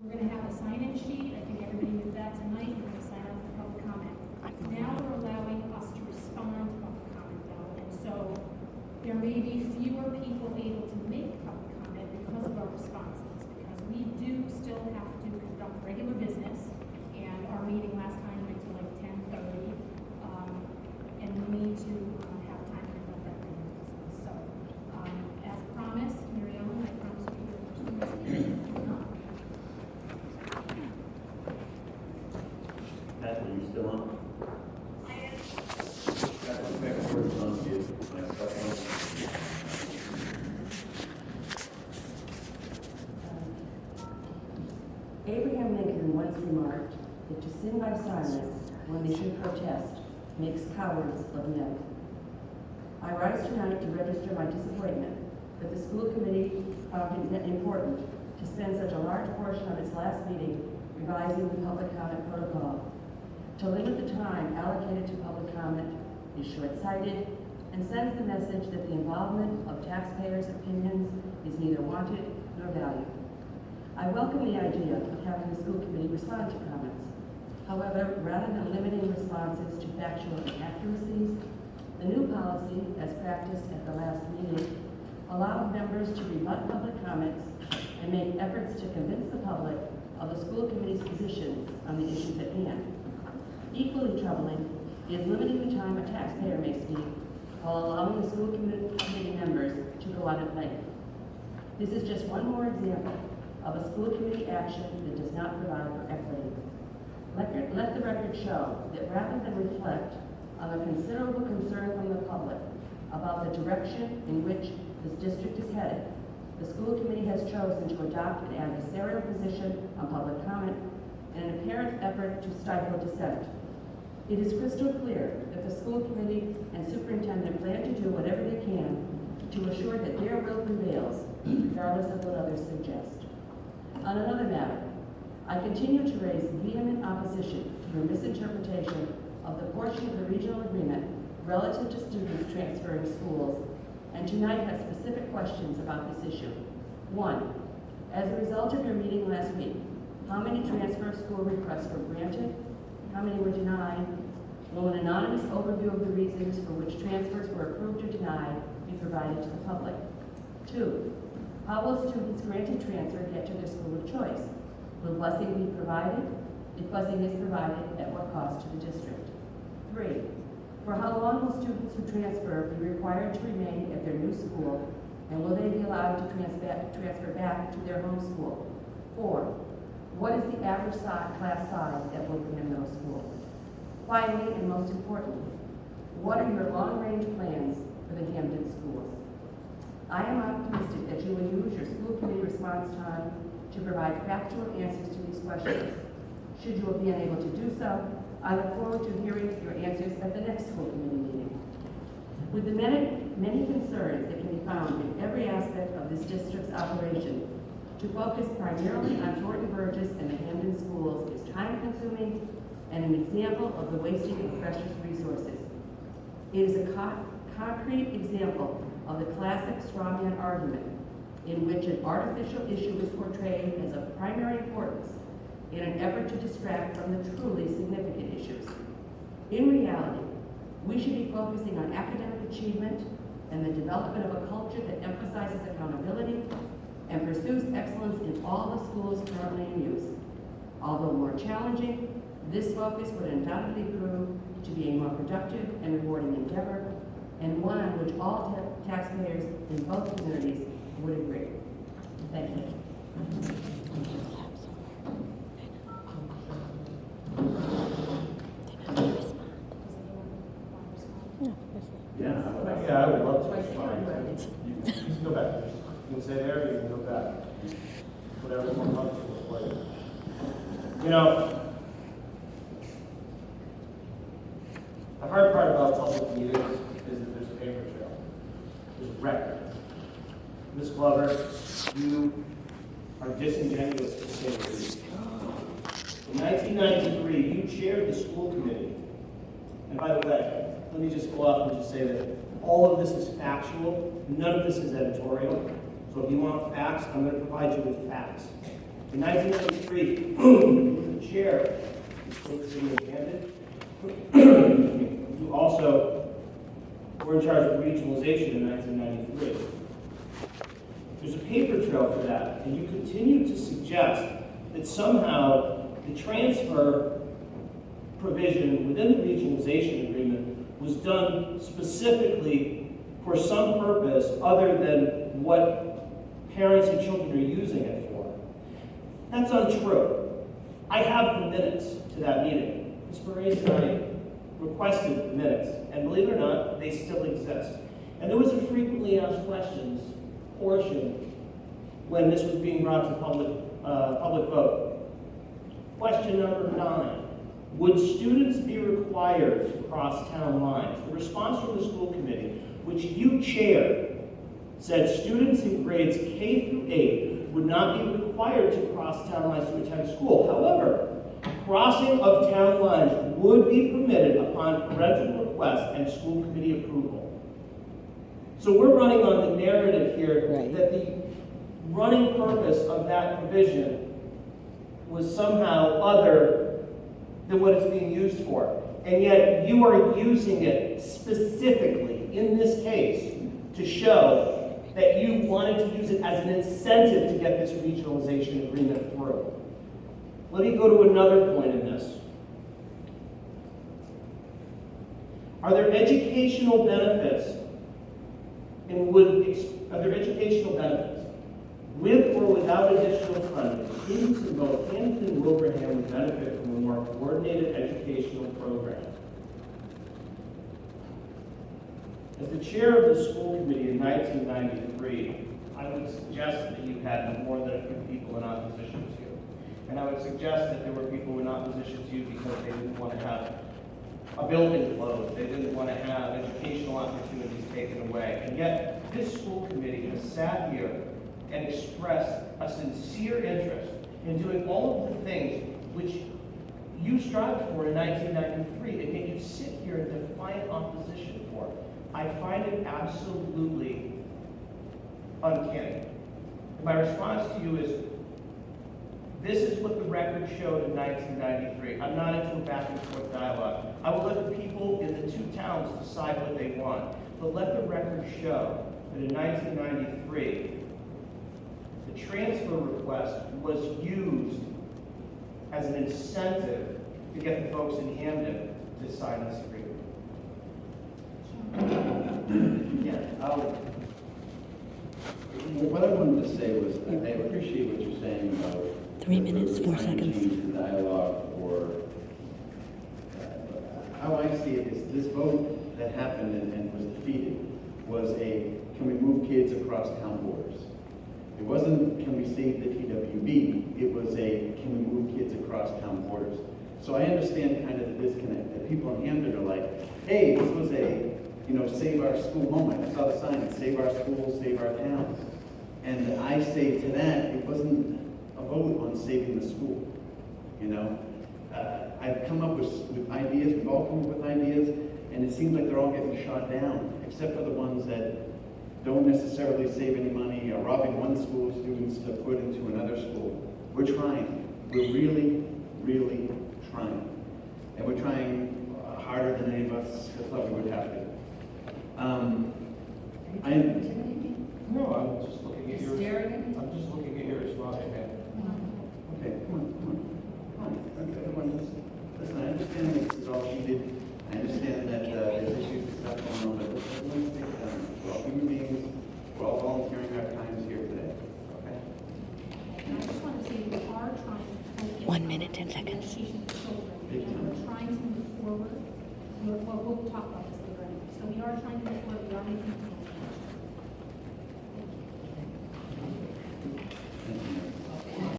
We're going to have a sign-in sheet. I think everybody knew that tonight. We're going to sign up for public comment. Now we're allowing us to respond to public comment, though, and so there may be fewer people able to make public comment because of our responses, because we do still have to conduct regular business, and our meeting last time went to like 10:30, and we need to have time to conduct that regular business. So, as promised, Mary Ellen, I promise you your first meeting. Pat, are you still on? I am. Pat, let's make a first on you. Next up one. Abraham Lincoln once remarked that to sin by silence when they should protest makes cowards of men. I rise tonight to register my disappointment that the school committee found it important to spend such a large portion of its last meeting revising the public comment protocol. To limit the time allocated to public comment is short-sighted and sends the message that the involvement of taxpayers' opinions is neither wanted nor valued. I welcome the idea of having the school committee respond to comments. However, rather than limiting responses to factual inaccuracies, the new policy, as practiced at the last meeting, allowed members to rebut public comments and make efforts to convince the public of the school committee's position on the issues at hand. Equally troubling is limiting the time a taxpayer may speak while allowing the school committee members to go on at length. This is just one more example of a school committee action that does not provide for equity. Let the record show that rather than reflect on the considerable concern from the public about the direction in which this district is headed, the school committee has chosen to adopt an adversarial position on public comment in an apparent effort to stifle dissent. It is crystal clear that the school committee and superintendent plan to do whatever they can to assure that their will prevails, regardless of what others suggest. On another matter, I continue to raise vehement opposition to your misinterpretation of the portion of the regional agreement relative to students transferring schools, and tonight have specific questions about this issue. 1, as a result of your meeting last week, how many transfer of school requests were granted? How many were denied? Will an anonymous overview of the reasons for which transfers were approved or denied be provided to the public? 2, how will students granted transfer get to their school of choice? Will busing be provided? If busing is provided, at what cost to the district? 3, for how long will students who transfer be required to remain at their new school, and will they be allowed to transfer back to their home school? 4, what is the average class size at Wilbraham Middle School? Finally, and most importantly, what are your long-range plans for the Hampden schools? I am optimistic that you will use your school committee response time to provide factual answers to these questions. Should you be unable to do so, I look forward to hearing your answers at the next school committee meeting. With the many concerns that can be found in every aspect of this district's operation, to focus primarily on Thornton Burgess and the Hampden schools is time-consuming and an example of the wasting of precious resources. It is a concrete example of the classic strawman argument in which an artificial issue is portrayed as of primary importance in an effort to distract from the truly significant issues. In reality, we should be focusing on academic achievement and the development of a culture that emphasizes accountability and pursues excellence in all the schools currently in use. Although more challenging, this focus would undoubtedly prove to be a more productive and rewarding endeavor, and one on which all taxpayers in both communities would agree. Thank you. Yeah, I would love to respond. You can go back. You can stay there, you can go back. Whatever's more comfortable for you. You know, the hard part about public meetings is that there's a paper trail. There's a record. Ms. Glover, you are disingenuous to say the least. In 1993, you chaired the school committee. And by the way, let me just go up and just say that all of this is factual. None of this is editorial. So if you want facts, I'm going to provide you with facts. In 1993, the chair, City of Camden, you also were in charge of regionalization in 1993. There's a paper trail for that, and you continue to suggest that somehow the transfer provision within the regionalization agreement was done specifically for some purpose other than what parents and children are using it for. That's untrue. I have the minutes to that meeting. Ms. Moraes and I requested the minutes, and believe it or not, they still exist. And there was a frequently asked questions portion when this was being brought to public vote. Question number 9. Would students be required to cross town lines? The response from the school committee, which you chaired, said students in grades K through 8 would not be required to cross town lines to attend school. However, crossing of town lines would be permitted upon parental request and school committee approval. So we're running on the narrative here that the running purpose of that provision was somehow other than what it's being used for. And yet you are using it specifically in this case to show that you wanted to use it as an incentive to get this regionalization agreement through. Let me go to another point in this. Are there educational benefits with or without additional funding? Students in both Camden and Wilbraham would benefit from a more coordinated educational program. As the chair of the school committee in 1993, I would suggest that you had more than a few people in opposition to you. And I would suggest that there were people in opposition to you because they didn't want to have a building closed. They didn't want to have educational opportunities taken away. And yet, this school committee has sat here and expressed a sincere interest in doing all of the things which you strived for in 1993, and yet you sit here in defiant opposition for. I find it absolutely uncanny. And my response to you is, this is what the record showed in 1993. I'm not into a back and forth dialogue. I will let the people in the two towns decide what they want. But let the record show that in 1993, the transfer request was used as an incentive to get the folks in Hamden to sign this agreement. What I wanted to say was, I appreciate what you're saying about 3 minutes, 4 seconds. The dialogue, or how I see it is this vote that happened and was defeated was a, can we move kids across town borders? It wasn't, can we save the TWB? It was a, can we move kids across town borders? So I understand kind of the disconnect, that people in Hamden are like, hey, this was a, save our school moment. I saw the sign, save our schools, save our towns. And I say to that, it wasn't a vote on saving the school. I've come up with ideas, we've all come up with ideas, and it seems like they're all getting shot down, except for the ones that don't necessarily save any money, are robbing one school of students to put into another school. We're trying. We're really, really trying. And we're trying harder than any of us thought we would have to. No, I'm just looking at your. I'm just looking at your response, man. Okay, come on. Everyone, listen, I understand this is all needed. I understand that there's issues and stuff going on, but let's take it down. We're all human beings. We're all volunteering our times here today. Okay? And I just want to say we are trying to focus 1 minute, 10 seconds. education for children. And we're trying to move forward. We'll talk about this later. So we are trying to move forward. We are making